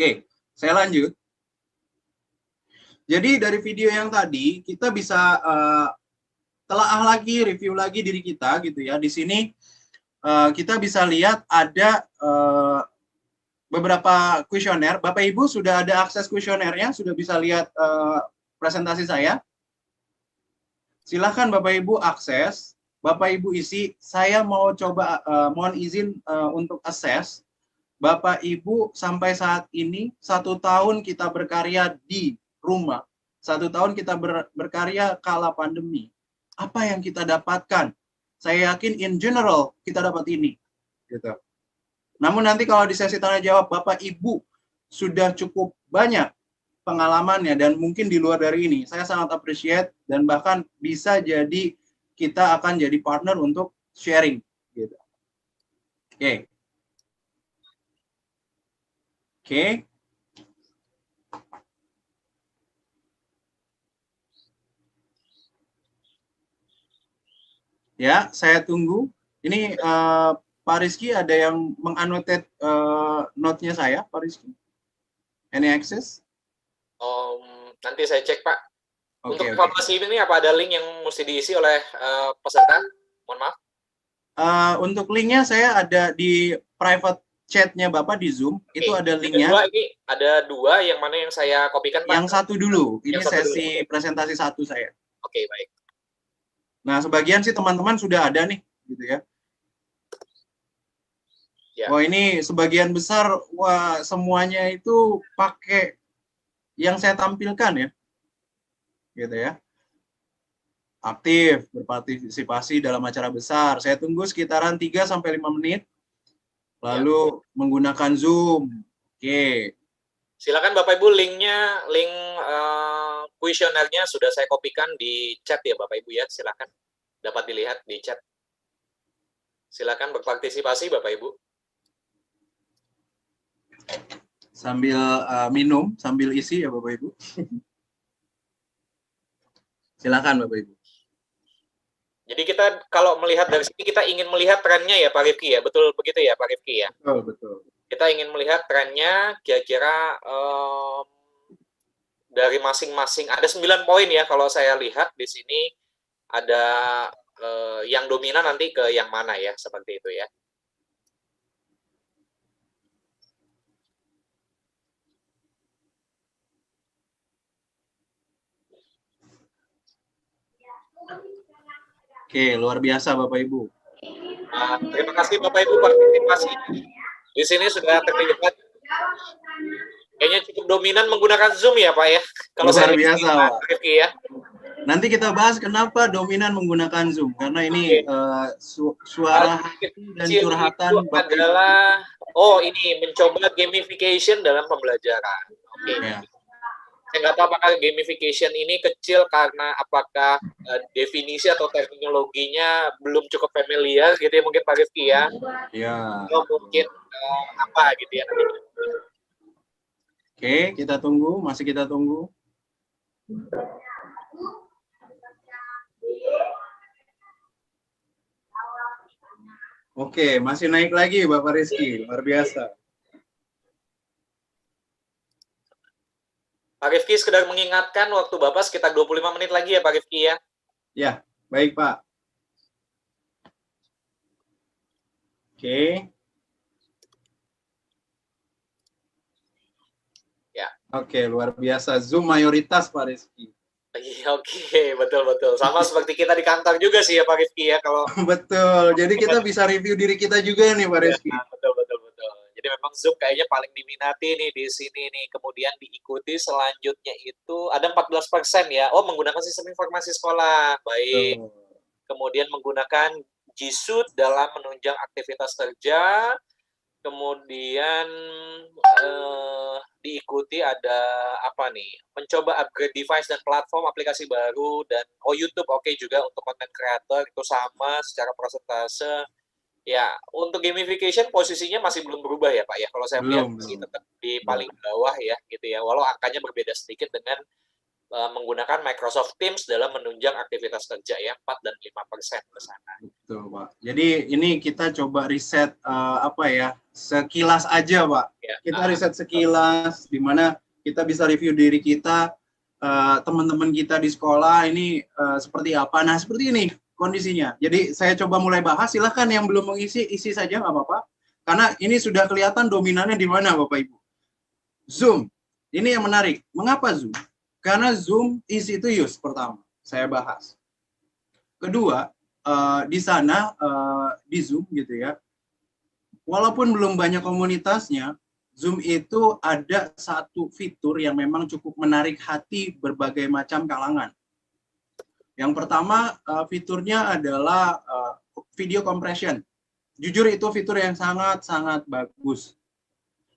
Oke, saya lanjut. Jadi dari video yang tadi kita bisa telaah lagi, review lagi diri kita gitu ya. Di sini kita bisa lihat ada beberapa kuesioner. Bapak Ibu sudah ada akses kuesionernya, sudah bisa lihat presentasi saya. Silahkan Bapak Ibu akses, Bapak Ibu isi. Saya mau coba mohon izin untuk akses. Bapak Ibu sampai saat ini 1 tahun kita berkarya di rumah. 1 tahun kita berkarya kala pandemi. Apa yang kita dapatkan? Saya yakin in general kita dapat ini. Gitu. Namun nanti kalau di sesi tanya jawab Bapak Ibu sudah cukup banyak pengalamannya dan mungkin di luar dari ini, saya sangat appreciate dan bahkan bisa jadi kita akan jadi partner untuk sharing. Gitu. Oke. Oke. Ya, saya tunggu. Ini Pak Rizky ada yang mengannotate note-nya saya, Pak Rizky? Any access? Nanti saya cek, Pak. Untuk Okay. informasi ini apa ada link yang mesti diisi oleh peserta? Mohon maaf. Untuk linknya saya ada di private chat-nya Bapak di Zoom. Okay. Itu ada linknya. Ada dua, yang mana yang saya kopikan, Pak? Yang satu dulu. Ini sesi presentasi satu saya. Oke, baik. Nah, sebagian sih teman-teman sudah ada nih, gitu ya. Wah, ini sebagian besar, wah semuanya itu pakai yang saya tampilkan ya. Gitu ya. Aktif, berpartisipasi dalam acara besar. Saya tunggu sekitaran 3-5 menit. Lalu menggunakan Zoom. Oke. Silakan Bapak Ibu, link kuesionernya sudah saya kopikan di chat ya Bapak Ibu ya. Silakan dapat dilihat di chat. Silakan berpartisipasi Bapak Ibu. Sambil minum, sambil isi ya Bapak Ibu. Silakan Bapak Ibu. Jadi kita kalau melihat dari sini, kita ingin melihat trennya ya Pak Rifki ya. Betul begitu ya Pak Rifki ya? Betul, betul. Kita ingin melihat trennya kira-kira dari masing-masing. Ada 9 poin ya kalau saya lihat di sini. Ada yang dominan nanti ke yang mana ya, seperti itu ya. Oke, luar biasa Bapak Ibu. Terima kasih Bapak Ibu partisipasi. Di sini sudah terlihat kayaknya cukup dominan menggunakan Zoom ya Pak ya. Kalau luar biasa Pak. Ya. Nanti kita bahas kenapa dominan menggunakan Zoom, karena ini suara hati dan curhatan Bapak adalah ini mencoba gamification dalam pembelajaran. Oke. Ya. Saya nggak tahu apakah gamification ini kecil karena apakah definisi atau terminologinya belum cukup familiar gitu ya mungkin Pak Rifki ya. Iya. Atau mungkin apa gitu ya nanti. Oke, kita tunggu, masih kita tunggu. Oke, masih naik lagi Bapak Rizky, luar biasa. Pak Rifki sekedar mengingatkan waktu Bapak sekitar 25 menit lagi ya Pak Rifki ya. Ya, baik Pak. Oke. Ya. Oke, luar biasa. Zoom mayoritas Pak Rizky. Oke, betul-betul. Sama seperti kita di kantor juga sih ya Pak Rifki ya. Kalau betul, jadi kita bisa review diri kita juga nih Pak Rizky. Ya, betul. Jadi memang Zoom kayaknya paling diminati nih di sini nih. Kemudian diikuti selanjutnya itu ada 14% ya. Oh, menggunakan sistem informasi sekolah. Baik. Kemudian menggunakan G Suite dalam menunjang aktivitas kerja. Kemudian diikuti ada apa nih? Mencoba upgrade device dan platform aplikasi baru dan YouTube oke juga untuk content creator itu sama secara persentase. Ya, untuk gamification posisinya masih belum berubah ya Pak ya. Kalau saya lihat masih tetap di paling bawah ya gitu ya. Walau angkanya berbeda sedikit dengan menggunakan Microsoft Teams dalam menunjang aktivitas kerja ya 4 dan 5% ke sana. Betul, Pak. Jadi ini kita coba riset sekilas aja, Pak. Ya, Kita riset sekilas di mana kita bisa review diri kita, teman-teman kita di sekolah ini seperti apa. Nah, seperti ini kondisinya. Jadi saya coba mulai bahas, silahkan yang belum mengisi, isi saja nggak apa-apa. Karena ini sudah kelihatan dominannya di mana, Bapak Ibu. Zoom. Ini yang menarik. Mengapa Zoom? Karena Zoom easy to use pertama, saya bahas. Kedua, di sana di Zoom gitu ya, walaupun belum banyak komunitasnya, Zoom itu ada satu fitur yang memang cukup menarik hati berbagai macam kalangan. Yang pertama, fiturnya adalah video compression. Jujur itu fitur yang sangat-sangat bagus.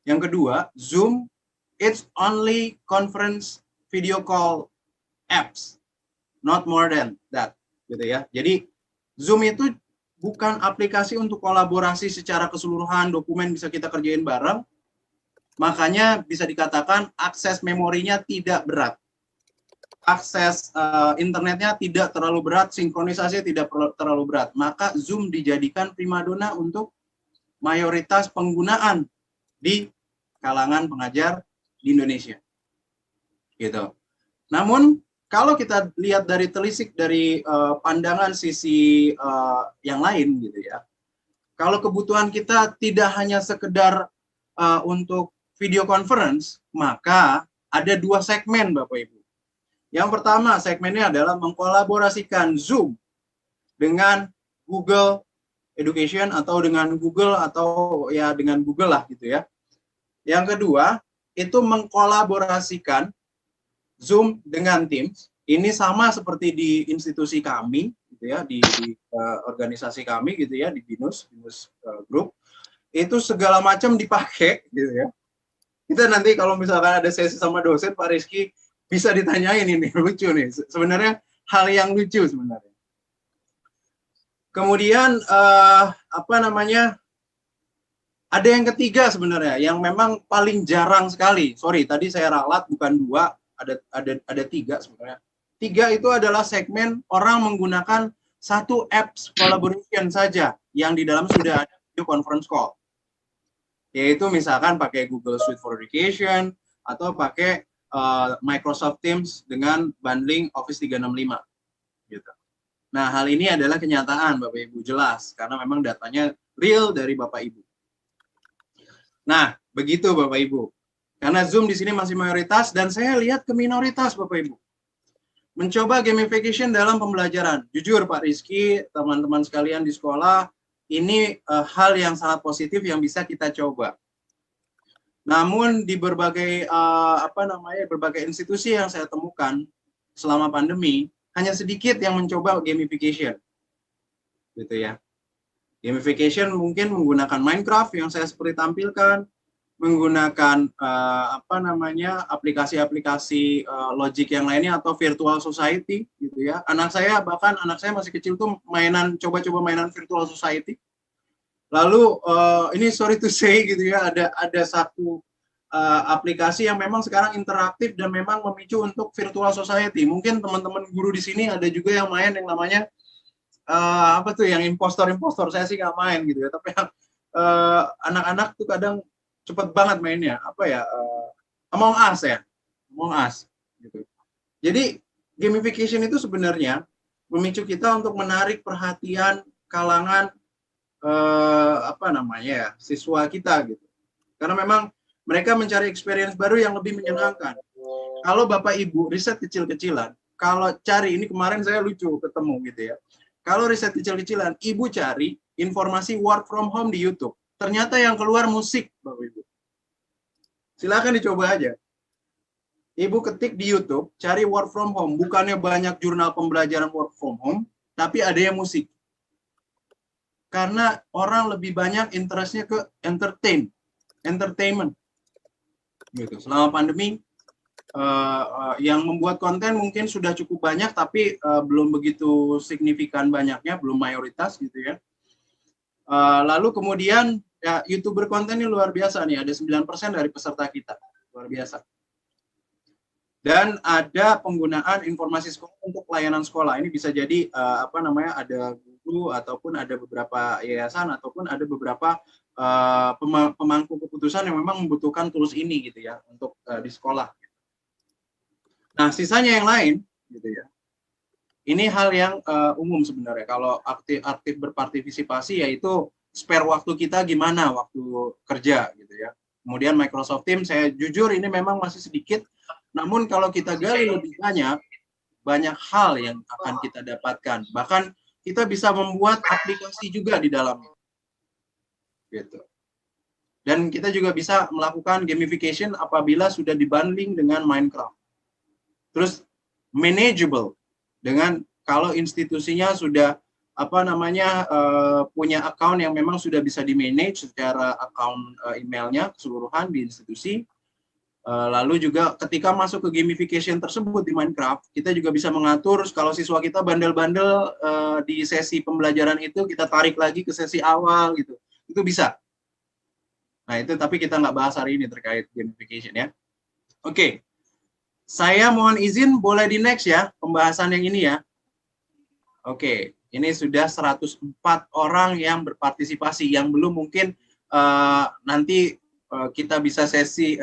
Yang kedua, Zoom, it's only conference video call apps, not more than that, gitu ya. Jadi Zoom itu bukan aplikasi untuk kolaborasi secara keseluruhan, dokumen bisa kita kerjain bareng. Makanya bisa dikatakan akses memorinya tidak berat. Akses internetnya tidak terlalu berat, sinkronisasi tidak terlalu berat. Maka Zoom dijadikan primadona untuk mayoritas penggunaan di kalangan pengajar di Indonesia. Gitu. Namun kalau kita lihat dari telisik dari pandangan sisi yang lain gitu ya, kalau kebutuhan kita tidak hanya sekedar untuk video conference, maka ada dua segmen Bapak Ibu. Yang pertama segmennya adalah mengkolaborasikan Zoom dengan Google Education atau dengan Google atau ya dengan Google lah gitu ya. Yang kedua itu mengkolaborasikan Zoom dengan Teams. Ini sama seperti di institusi kami gitu ya, di organisasi kami gitu ya, di BINUS Group. Itu segala macam dipakai gitu ya. Kita nanti kalau misalkan ada sesi sama dosen Pak Rizky bisa ditanyain, ini lucu nih. Sebenarnya hal yang lucu sebenarnya. Kemudian ada yang ketiga sebenarnya yang memang paling jarang sekali. Sorry, tadi saya ralat bukan dua. Ada tiga sebenarnya. Tiga itu adalah segmen orang menggunakan satu apps collaboration saja yang di dalam sudah ada video conference call. Yaitu misalkan pakai Google Suite for Education atau pakai Microsoft Teams dengan bundling Office 365 gitu. Nah, hal ini adalah kenyataan Bapak Ibu, jelas karena memang datanya real dari Bapak Ibu. Nah, begitu Bapak Ibu. Karena Zoom di sini masih mayoritas dan saya lihat ke minoritas Bapak Ibu. Mencoba gamification dalam pembelajaran. Jujur Pak Rizky, teman-teman sekalian di sekolah, ini hal yang sangat positif yang bisa kita coba. Namun di berbagai berbagai institusi yang saya temukan selama pandemi, hanya sedikit yang mencoba gamification. Gitu ya. Gamification mungkin menggunakan Minecraft yang saya seperti tampilkan, menggunakan aplikasi-aplikasi logic yang lainnya atau virtual society gitu ya. Anak saya masih kecil tuh coba-coba mainan virtual society. Lalu ini sorry to say gitu ya, ada satu aplikasi yang memang sekarang interaktif dan memang memicu untuk virtual society. Mungkin teman-teman guru di sini ada juga yang main yang namanya yang impostor saya sih nggak main gitu ya, tapi anak-anak tuh kadang cepet banget mainnya, Among Us gitu. Jadi gamification itu sebenarnya memicu kita untuk menarik perhatian kalangan siswa kita gitu, karena memang mereka mencari experience baru yang lebih menyenangkan. Kalau Bapak Ibu riset kecil-kecilan, kalau cari ini kemarin saya lucu ketemu gitu ya, kalau riset kecil-kecilan, Ibu cari informasi work from home di YouTube. Ternyata yang keluar musik, Bapak Ibu. Silakan dicoba aja. Ibu ketik di YouTube, cari work from home. Bukannya banyak jurnal pembelajaran work from home, tapi ada yang musik. Karena orang lebih banyak interestnya ke entertainment. Gitu. Selama pandemi, yang membuat konten mungkin sudah cukup banyak, tapi belum begitu signifikan banyaknya, belum mayoritas gitu ya. Lalu kemudian ya, YouTuber konten ini luar biasa nih, ada 9% dari peserta kita, luar biasa. Dan ada penggunaan informasi sekolah untuk pelayanan sekolah. Ini bisa jadi ada guru ataupun ada beberapa yayasan ataupun ada beberapa pemangku keputusan yang memang membutuhkan tools ini gitu ya untuk di sekolah. Nah, sisanya yang lain gitu ya. Ini hal yang umum sebenarnya. Kalau aktif berpartisipasi yaitu spare waktu kita gimana waktu kerja gitu ya. Kemudian Microsoft Teams, saya jujur ini memang masih sedikit. Namun kalau kita gali lebih banyak hal yang akan kita dapatkan. Bahkan kita bisa membuat aplikasi juga di dalamnya. Gitu. Dan kita juga bisa melakukan gamification apabila sudah dibundling dengan Minecraft. Terus manageable dengan kalau institusinya sudah punya account yang memang sudah bisa di-manage secara account emailnya keseluruhan di institusi. Lalu juga ketika masuk ke gamification tersebut di Minecraft, kita juga bisa mengatur kalau siswa kita bandel-bandel di sesi pembelajaran itu, kita tarik lagi ke sesi awal gitu. Itu bisa. Nah itu tapi kita nggak bahas hari ini terkait gamification ya. Oke. Saya mohon izin boleh di next ya pembahasan yang ini ya. Oke, ini sudah 104 orang yang berpartisipasi, yang belum mungkin nanti kita bisa sesi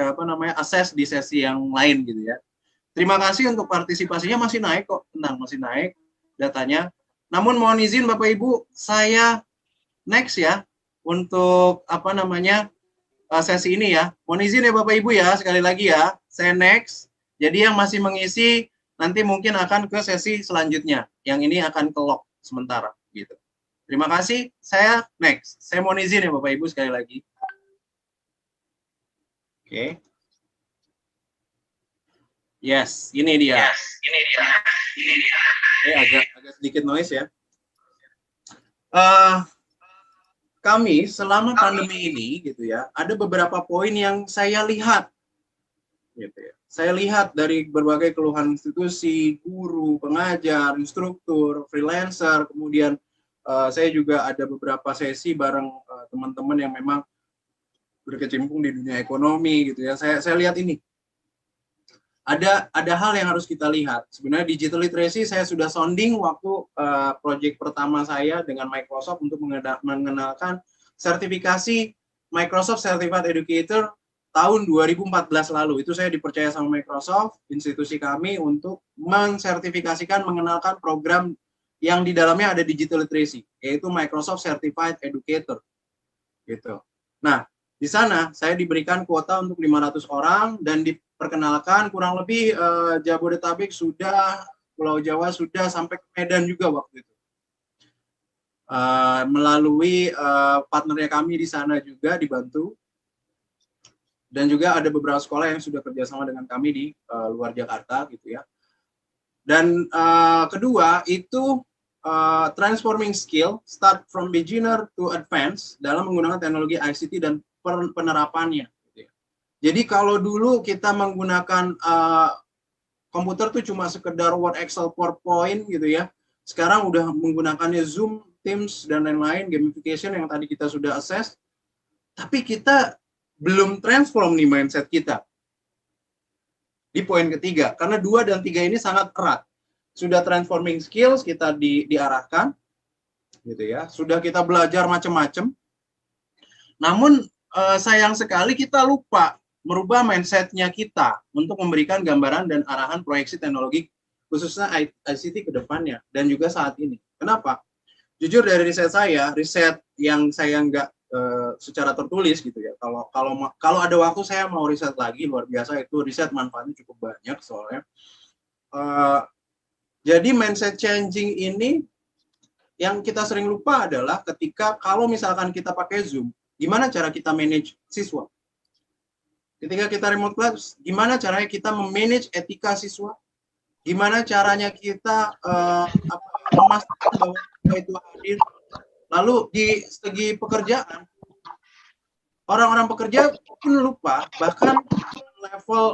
assess di sesi yang lain gitu ya. Terima kasih untuk partisipasinya, masih naik kok, tenang, masih naik datanya. Namun mohon izin Bapak Ibu, saya next ya untuk sesi ini ya. Mohon izin ya Bapak Ibu ya, sekali lagi ya, saya next. Jadi yang masih mengisi nanti mungkin akan ke sesi selanjutnya. Yang ini akan ke lock sementara gitu. Terima kasih, saya next. Saya mohon izin ya Bapak Ibu sekali lagi. Oke. Yes, ini dia. Agak sedikit noise ya. Kami selama pandemi ini gitu ya, ada beberapa poin yang saya lihat gitu ya. Saya lihat dari berbagai keluhan institusi, guru, pengajar, instruktur, freelancer, kemudian saya juga ada beberapa sesi bareng teman-teman yang memang berkecimpung di dunia ekonomi gitu ya. Saya lihat ini. Ada hal yang harus kita lihat. Sebenarnya digital literacy saya sudah sounding waktu proyek pertama saya dengan Microsoft untuk mengenalkan sertifikasi Microsoft Certified Educator tahun 2014 lalu. Itu saya dipercaya sama Microsoft, institusi kami, untuk mensertifikasikan, mengenalkan program yang di dalamnya ada digital literacy, yaitu Microsoft Certified Educator. Gitu. Nah, di sana saya diberikan kuota untuk 500 orang dan diperkenalkan kurang lebih Jabodetabek sudah, Pulau Jawa sudah, sampai ke Medan juga waktu itu. Melalui partnernya kami di sana juga dibantu. Dan juga ada beberapa sekolah yang sudah kerjasama dengan kami di luar Jakarta gitu ya. Dan kedua itu transforming skill start from beginner to advanced dalam menggunakan teknologi ICT dan penerapannya. Gitu ya. Jadi kalau dulu kita menggunakan komputer tuh cuma sekedar Word, Excel, PowerPoint gitu ya. Sekarang udah menggunakannya Zoom, Teams dan lain-lain, gamification yang tadi kita sudah assess. Tapi kita belum transform nih mindset kita. Di poin ketiga, karena 2 dan 3 ini sangat erat. Sudah transforming skills kita diarahkan, gitu ya. Sudah kita belajar macam-macam. Namun sayang sekali kita lupa merubah mindsetnya kita untuk memberikan gambaran dan arahan proyeksi teknologi khususnya ICT ke depannya dan juga saat ini. Kenapa? Jujur dari riset saya, riset yang saya nggak secara tertulis gitu ya. Kalau ada waktu saya mau riset lagi, luar biasa, itu riset manfaatnya cukup banyak soalnya. Jadi mindset changing ini yang kita sering lupa adalah ketika kalau misalkan kita pakai Zoom, gimana cara kita manage siswa? Ketika kita remote class, gimana caranya kita memanage etika siswa? Gimana caranya kita memastikan bahwa siswa itu hadir? Lalu di segi pekerjaan, orang-orang pekerja pun lupa, bahkan level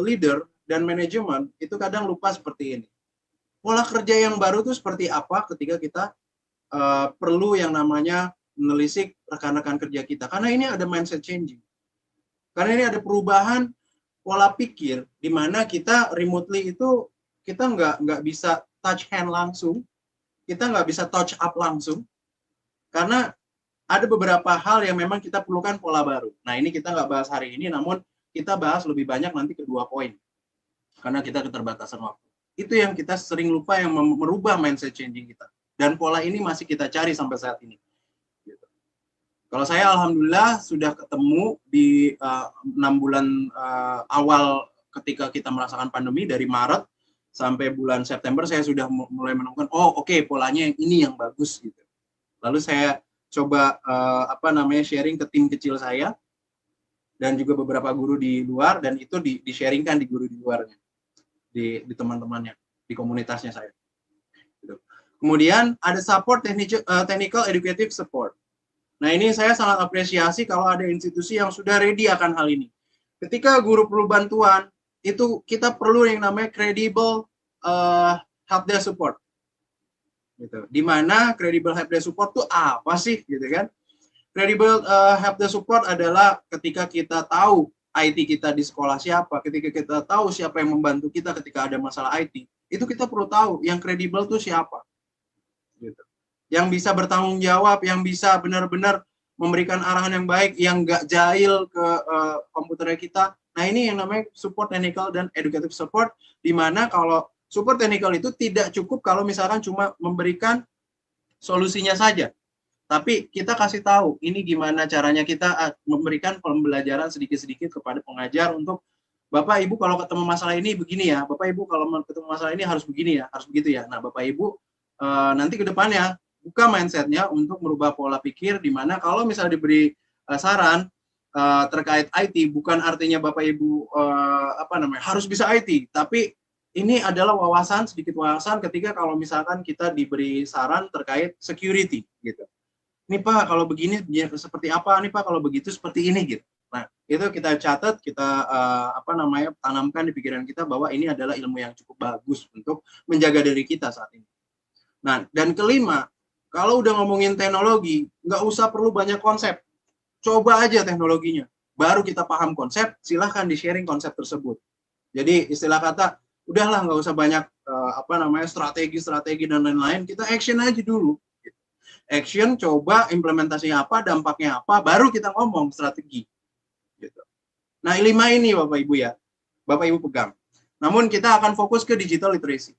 leader dan manajemen itu kadang lupa seperti ini. Pola kerja yang baru itu seperti apa ketika kita perlu yang namanya menelisik rekan-rekan kerja kita. Karena ini ada mindset changing. Karena ini ada perubahan pola pikir di mana kita remotely itu kita nggak bisa touch hand langsung, kita nggak bisa touch up langsung, karena ada beberapa hal yang memang kita perlukan pola baru. Nah, ini kita nggak bahas hari ini, namun kita bahas lebih banyak nanti kedua poin, karena kita keterbatasan waktu. Itu yang kita sering lupa, yang merubah mindset changing kita. Dan pola ini masih kita cari sampai saat ini. Gitu. Kalau saya alhamdulillah sudah ketemu di 6 bulan awal ketika kita merasakan pandemi, dari Maret sampai bulan September saya sudah mulai menemukan, oh oke, polanya yang ini yang bagus gitu. Lalu saya coba sharing ke tim kecil saya dan juga beberapa guru di luar, dan itu di-sharingkan di guru di luarnya, di teman-temannya, di komunitasnya saya. Gitu. Kemudian ada support technical educative support. Nah, ini saya sangat apresiasi kalau ada institusi yang sudah ready akan hal ini. Ketika guru perlu bantuan, itu kita perlu yang namanya credible helpdesk support. Gitu. Di mana credible helpdesk support itu apa sih, gitu kan? Credible helpdesk support adalah ketika kita tahu IT kita di sekolah siapa, ketika kita tahu siapa yang membantu kita ketika ada masalah IT, itu kita perlu tahu yang kredibel itu siapa. Gitu. Yang bisa bertanggung jawab, yang bisa benar-benar memberikan arahan yang baik, yang nggak jahil ke komputernya kita. Nah, ini yang namanya support technical dan educative support, di mana kalau support technical itu tidak cukup kalau misalkan cuma memberikan solusinya saja. Tapi kita kasih tahu ini gimana caranya kita memberikan pembelajaran sedikit-sedikit kepada pengajar untuk Bapak Ibu kalau ketemu masalah ini begini ya, Bapak Ibu kalau ketemu masalah ini harus begini ya, harus begitu ya. Nah, Bapak Ibu nanti ke depannya buka mindsetnya untuk merubah pola pikir, di mana kalau misalnya diberi saran terkait IT, bukan artinya Bapak Ibu harus bisa IT, tapi ini adalah sedikit wawasan ketika kalau misalkan kita diberi saran terkait security gitu. Ini Pak kalau begini seperti apa, nih Pak kalau begitu seperti ini gitu. Nah, itu kita catat, kita tanamkan di pikiran kita bahwa ini adalah ilmu yang cukup bagus untuk menjaga diri kita saat ini. Nah, dan kelima, kalau udah ngomongin teknologi, nggak usah perlu banyak konsep. Coba aja teknologinya. Baru kita paham konsep, silahkan di-sharing konsep tersebut. Jadi istilah kata, udahlah nggak usah banyak strategi dan lain-lain, kita action aja dulu. Action, coba implementasinya apa, dampaknya apa, baru kita ngomong strategi. Gitu. Nah, 5 ini Bapak Ibu ya, Bapak Ibu pegang. Namun kita akan fokus ke digital literacy.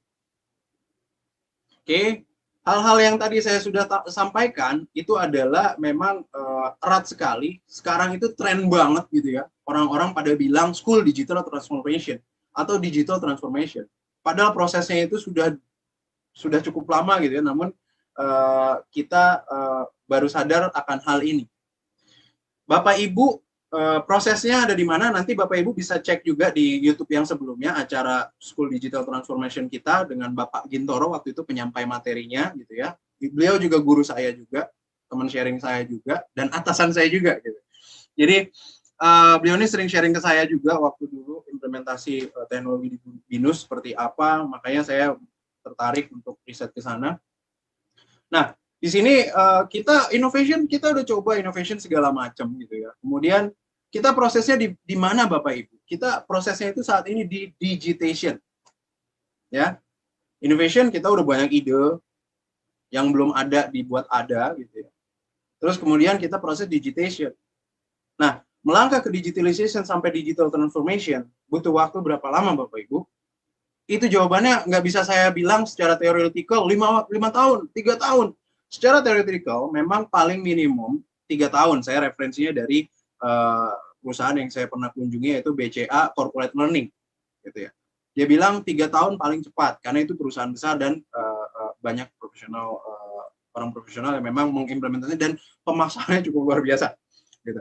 Oke, hal-hal yang tadi saya sudah sampaikan itu adalah memang erat sekali. Sekarang itu tren banget gitu ya. Orang-orang pada bilang school digital transformation atau digital transformation. Padahal prosesnya itu sudah cukup lama gitu ya. Namun kita baru sadar akan hal ini. Bapak Ibu, prosesnya ada di mana? Nanti Bapak Ibu bisa cek juga di YouTube yang sebelumnya, acara School Digital Transformation kita dengan Bapak Gintoro, waktu itu penyampai materinya gitu ya. Beliau juga guru saya juga, teman sharing saya juga, dan atasan saya juga gitu. Jadi beliau ini sering sharing ke saya juga waktu dulu implementasi teknologi di BINUS seperti apa, makanya saya tertarik untuk riset ke sana. Nah, di sini kita udah coba innovation segala macam gitu ya. Kemudian kita prosesnya di mana Bapak Ibu? Kita prosesnya itu saat ini di digitation. Ya. Innovation kita udah banyak ide yang belum ada dibuat ada gitu ya. Terus kemudian kita proses digitation. Nah, melangkah ke digitalization sampai digital transformation butuh waktu berapa lama Bapak Ibu? Itu jawabannya nggak bisa saya bilang secara theoretical 5 tahun, 3 tahun. Secara theoretical memang paling minimum 3 tahun. Saya referensinya dari perusahaan yang saya pernah kunjungi, yaitu BCA Corporate Learning. Gitu ya. Dia bilang 3 tahun paling cepat, karena itu perusahaan besar dan banyak orang profesional yang memang mengimplementasinya dan pemasarannya cukup luar biasa. Gitu.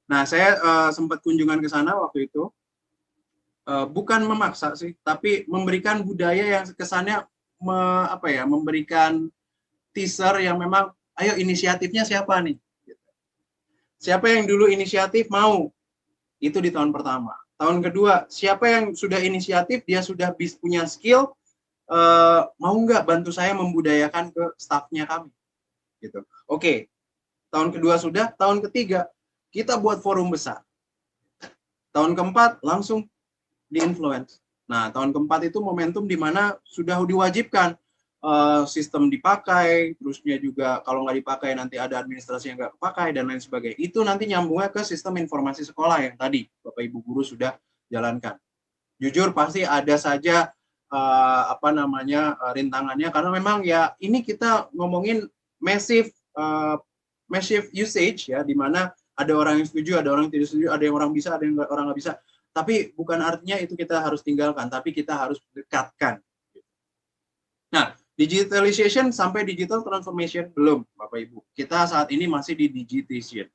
Nah, saya sempat kunjungan ke sana waktu itu. Bukan memaksa sih, tapi memberikan budaya yang kesannya memberikan teaser yang memang, ayo inisiatifnya siapa nih? Siapa yang dulu inisiatif mau? Itu di tahun pertama. Tahun kedua, siapa yang sudah inisiatif, dia sudah punya skill, mau nggak bantu saya membudayakan ke staffnya kami? Gitu. Oke, tahun kedua sudah, tahun ketiga kita buat forum besar. Tahun keempat langsung di-influence. Nah, tahun keempat itu momentum di mana sudah diwajibkan sistem dipakai, terusnya juga kalau nggak dipakai nanti ada administrasi yang nggak kepakai dan lain sebagainya. Itu nanti nyambungnya ke sistem informasi sekolah yang tadi Bapak Ibu guru sudah jalankan. Jujur pasti ada saja rintangannya karena memang ya ini kita ngomongin massive usage ya, di mana ada orang yang setuju, ada orang yang tidak setuju, ada yang orang bisa, ada yang orang nggak bisa. Tapi bukan artinya itu kita harus tinggalkan, tapi kita harus dekatkan. Nah, digitalization sampai digital transformation belum, Bapak Ibu. Kita saat ini masih di digitization,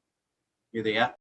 gitu ya.